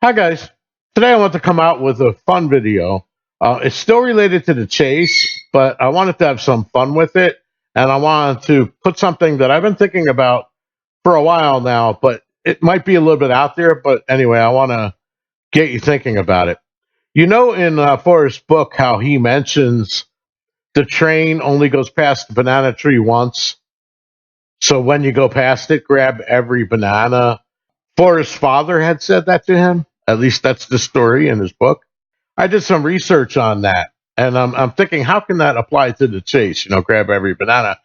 Hi guys. Today I want to come out with a fun video. It's still related to the chase, but I wanted to have some fun with it, and I wanted to put something that I've been thinking about for a while now, but it might be a little bit out there. But anyway, I want to get you thinking about it. You know, in Forrest's book, how he mentions the train only goes past the banana tree once. So when you go past it, grab every banana. Forrest's father had said that to him. At least that's the story in his book. I did some research on that, and I'm thinking, how can that apply to the chase? You know, grab every banana.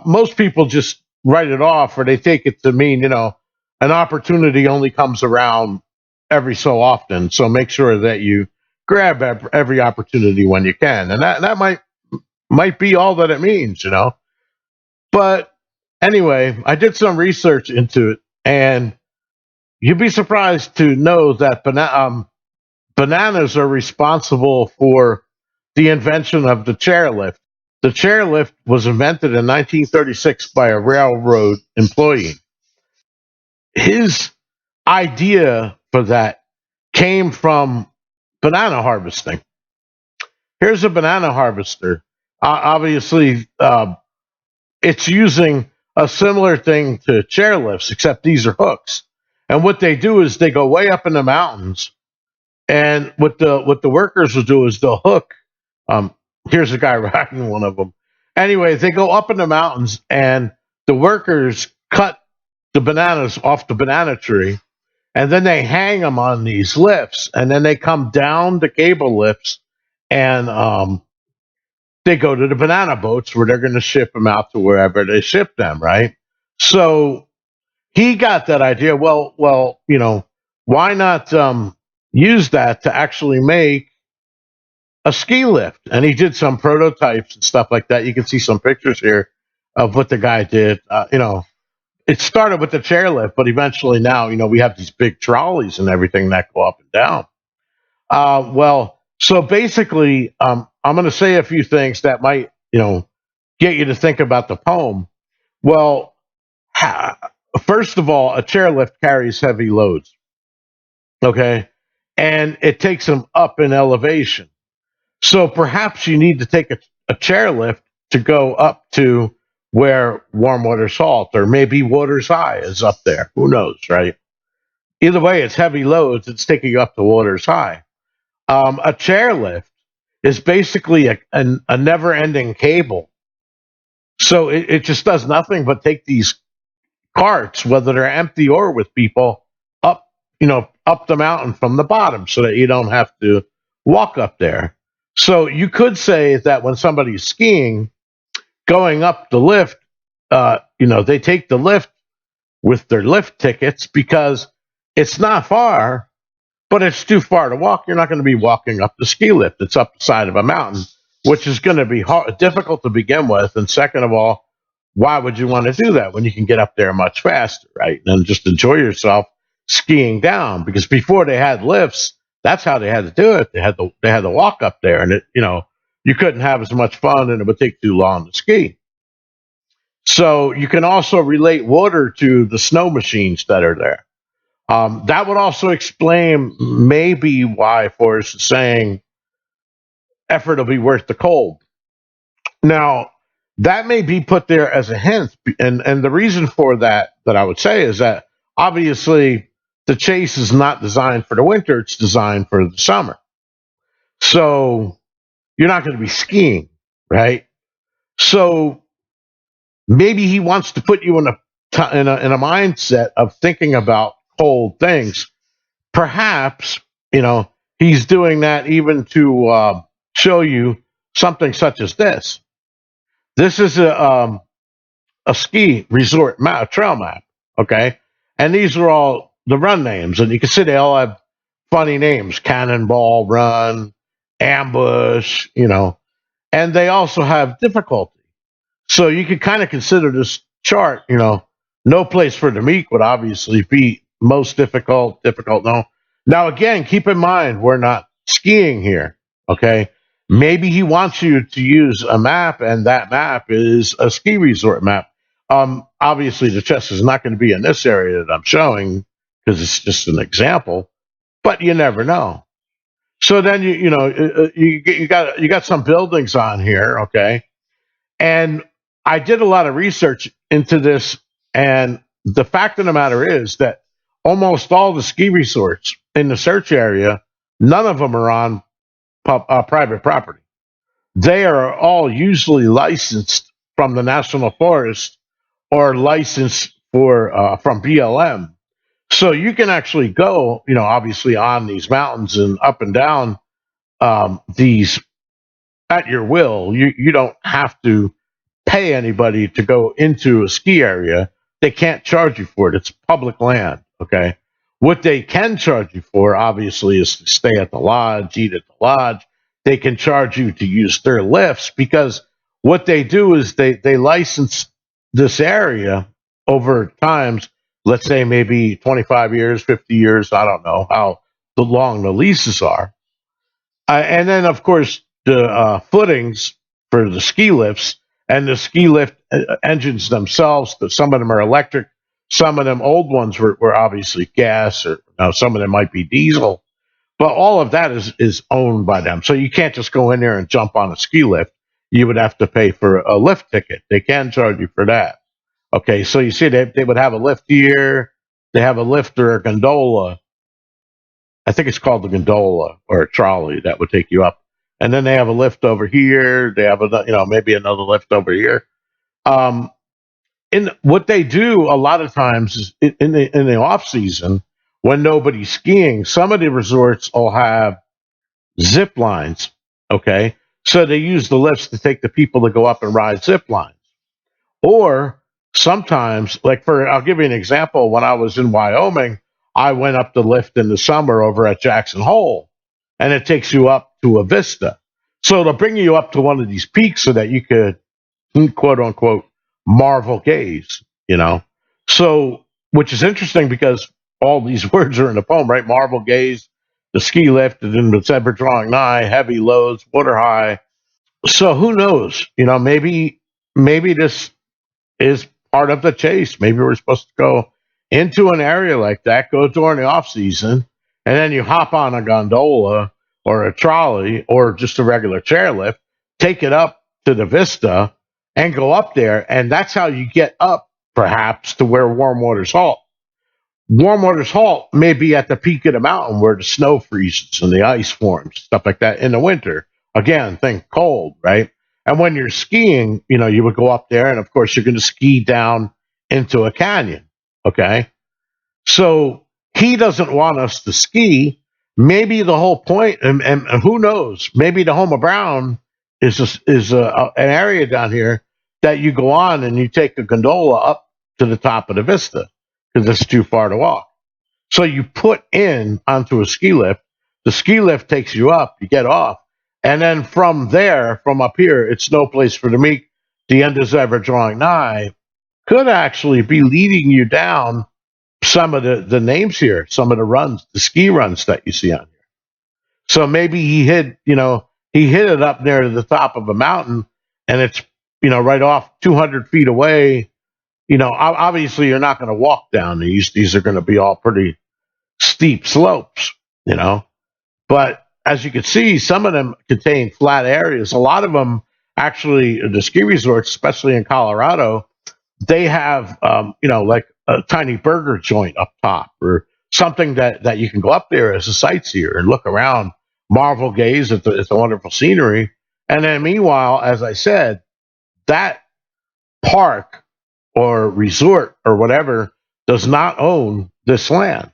Most people just write it off, or they take it to mean, an opportunity only comes around every so often. So make sure that you grab every opportunity when you can, and that might be all that it means. But anyway, I did some research into it, and you'd be surprised to know that bananas are responsible for the invention of the chairlift. The chairlift was invented in 1936 by a railroad employee. His idea for that came from banana harvesting. Here's a banana harvester. Obviously, it's using a similar thing to chairlifts, except these are hooks. And what they do is they go way up in the mountains. And what the workers will do is they'll hook. Um, Here's a guy riding one of them. Anyway, they go up in the mountains, and the workers cut the bananas off the banana tree, and then they hang them on these lifts, and then they come down the cable lifts, and they go to the banana boats where they're going to ship them out to wherever they ship them, right? So he got that idea. Well, why not use that to actually make a ski lift? And he did some prototypes and stuff like that. You can see some pictures here of what the guy did. It started with the chairlift, but eventually now, we have these big trolleys and everything that go up and down. So basically, I'm going to say a few things that might, get you to think about the poem. Well, ha- first of all, a chairlift carries heavy loads, okay, and it takes them up in elevation. So perhaps you need to take a chairlift to go up to where warm water salt, or maybe water's high is up there. Who knows, right? Either way, it's heavy loads. It's taking you up to water's high. A chairlift is basically a never-ending cable. So it just does nothing but take these carts, whether they're empty or with people, up, up the mountain from the bottom so that you don't have to walk up there. So you could say that when somebody's skiing, going up the lift, they take the lift with their lift tickets because it's not far, but it's too far to walk. You're not going to be walking up the ski lift. It's up the side of a mountain, which is going to be difficult to begin with. And second of all, why would you want to do that when you can get up there much faster, right? And just enjoy yourself skiing down. Because before they had lifts, that's how they had to do it. They had to walk up there, and you couldn't have as much fun, and it would take too long to ski. So you can also relate water to the snow machines that are there. That would also explain maybe why Forrest is saying effort will be worth the cold. Now, that may be put there as a hint, and the reason for that I would say is that obviously the chase is not designed for the winter; it's designed for the summer. So you're not going to be skiing, right? So maybe he wants to put you in a mindset of thinking about cold things. Perhaps he's doing that even to show you something such as this. This is a ski resort map, a trail map, okay? And these are all the run names, and you can see they all have funny names: Cannonball Run, Ambush, and they also have difficulty. So you could kind of consider this chart, no place for the meek would obviously be most difficult, difficult, no. Now, again, keep in mind, we're not skiing here, okay? Maybe he wants you to use a map, and that map is a ski resort map. Obviously, the chest is not going to be in this area that I'm showing because it's just an example. but you never know. So then you got some buildings on here, okay? And I did a lot of research into this, and the fact of the matter is that almost all the ski resorts in the search area, none of them are on private property. They are all usually licensed from the National Forest or licensed for from BLM. So you can actually go, obviously on these mountains and up and down these at your will. You don't have to pay anybody to go into a ski area. They can't charge you for it. It's public land. Okay. What they can charge you for, obviously, is to stay at the lodge, eat at the lodge. They can charge you to use their lifts because what they do is they license this area over times, let's say maybe 25 years, 50 years. I don't know how long the leases are, and then, of course, the footings for the ski lifts and the ski lift engines themselves. Some of them are electric. Some of them old ones were obviously gas, or some of them might be diesel. But all of that is owned by them. So you can't just go in there and jump on a ski lift. You would have to pay for a lift ticket. They can charge you for that. Okay, so you see, they would have a lift here. They have a lift or a gondola. I think it's called the gondola or a trolley that would take you up. And then they have a lift over here. They have maybe another lift over here. Um, in what they do a lot of times is in the off season when nobody's skiing, some of the resorts will have zip lines. Okay, so they use the lifts to take the people to go up and ride zip lines. Or sometimes, I'll give you an example. When I was in Wyoming, I went up the lift in the summer over at Jackson Hole, and it takes you up to a vista. So it'll bring you up to one of these peaks so that you could, quote unquote, marvel gaze, So, which is interesting because all these words are in the poem, right? Marvel gaze, the ski lift, and then it's ever drawing nigh, heavy loads, water high. So who knows? Maybe this is part of the chase. Maybe we're supposed to go into an area like that, go during the off season, and then you hop on a gondola or a trolley or just a regular chairlift, take it up to the vista and go up there. And that's how you get up, perhaps, to where warm waters halt. Warm waters halt may be at the peak of the mountain where the snow freezes and the ice forms, stuff like that in the winter. Again, think cold, right? And when you're skiing, you would go up there, and of course, you're going to ski down into a canyon. Okay. So he doesn't want us to ski. Maybe the whole point, and who knows, maybe the home of Brown is an area down here that you go on and you take a gondola up to the top of the vista because it's too far to walk. So you put in onto a ski lift. The ski lift takes you up. You get off, and then from there, from up here, it's no place for the meek. The end is ever drawing nigh. Could actually be leading you down some of the names here, some of the runs, the ski runs that you see on here. So maybe he hit it up there to the top of a mountain, and it's right off 200 feet away. Obviously you're not going to walk down these. These are going to be all pretty steep slopes, you know. But as you can see, some of them contain flat areas. A lot of them, actually, the ski resorts, especially in Colorado, they have, like a tiny burger joint up top or something that you can go up there as a sightseer and look around, marvel gaze at the wonderful scenery. And then meanwhile, as I said, that park or resort or whatever does not own this land.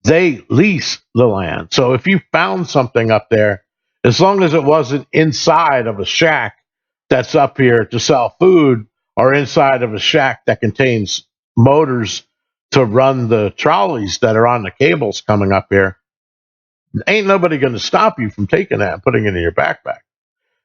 They lease the land. So if you found something up there, as long as it wasn't inside of a shack that's up here to sell food or inside of a shack that contains motors to run the trolleys that are on the cables coming up here, ain't nobody going to stop you from taking that and putting it in your backpack.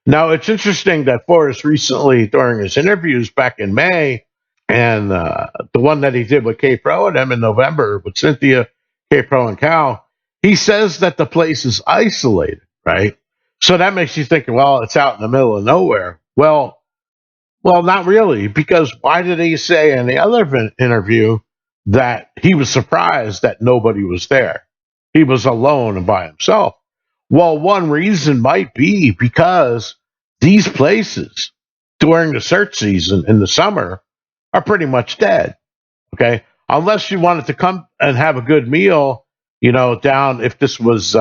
Now, it's interesting that Forrest recently, during his interviews back in May, and the one that he did with K Pro and him in November with Cynthia, K Pro and Cal, he says that the place is isolated, right? So that makes you think, well, it's out in the middle of nowhere. Well, not really, because why did he say in the other interview that he was surprised that nobody was there? he was alone and by himself. Well, one reason might be because these places during the search season in the summer are pretty much dead. Okay, unless you wanted to come and have a good meal, down if this was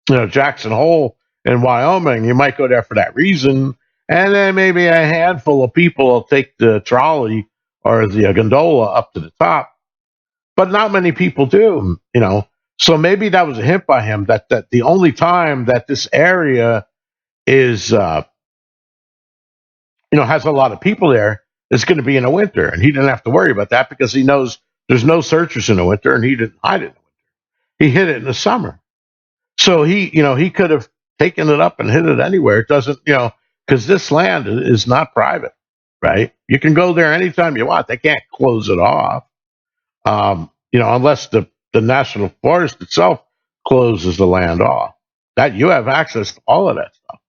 Jackson Hole in Wyoming, you might go there for that reason, and then maybe a handful of people will take the trolley or the gondola up to the top, but not many people do. So maybe that was a hint by him that the only time that this area is has a lot of people there is going to be in the winter, and he didn't have to worry about that because he knows there's no searchers in the winter, and he didn't hide it. He hid it in the summer. So he could have taken it up and hid it anywhere. It doesn't, because this land is not private, right? You can go there anytime you want. They can't close it off, unless the national forest itself closes the land off. That you have access to all of that stuff,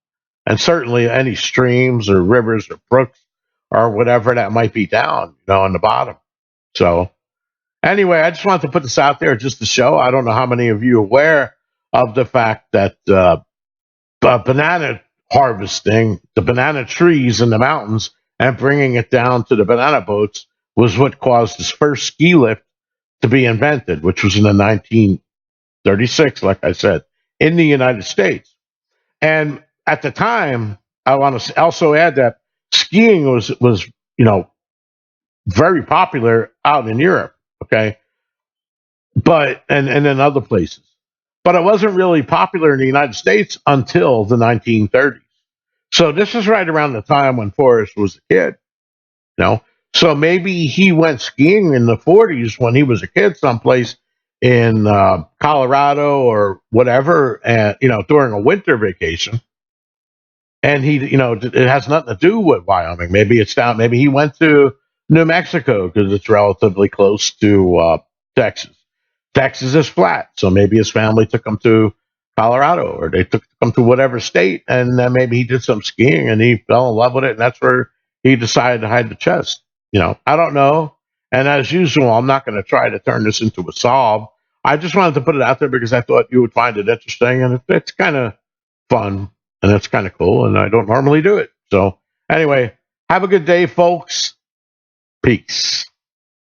and certainly any streams or rivers or brooks or whatever that might be down, on the bottom. So anyway, I just wanted to put this out there just to show. I don't know how many of you are aware of the fact that banana harvesting, the banana trees in the mountains, and bringing it down to the banana boats was what caused this first ski lift to be invented, which was in the 1936, like I said, in the United States. And at the time, I want to also add that skiing was very popular out in Europe. Okay, but and in other places, but it wasn't really popular in the United States until the 1930s. So this is right around the time when Forrest was a kid. You know, so maybe he went skiing in the 40s when he was a kid, someplace in Colorado or whatever, and during a winter vacation. And it has nothing to do with Wyoming. Maybe it's down. Maybe he went to New Mexico because it's relatively close to Texas. Texas is flat, so maybe his family took him to Colorado, or they took him to whatever state, and then maybe he did some skiing and he fell in love with it, and that's where he decided to hide the chest. I don't know. And as usual, I'm not going to try to turn this into a solve. I just wanted to put it out there because I thought you would find it interesting, and it's kind of fun, and it's kind of cool, and I don't normally do it. So anyway, have a good day, folks. Peace.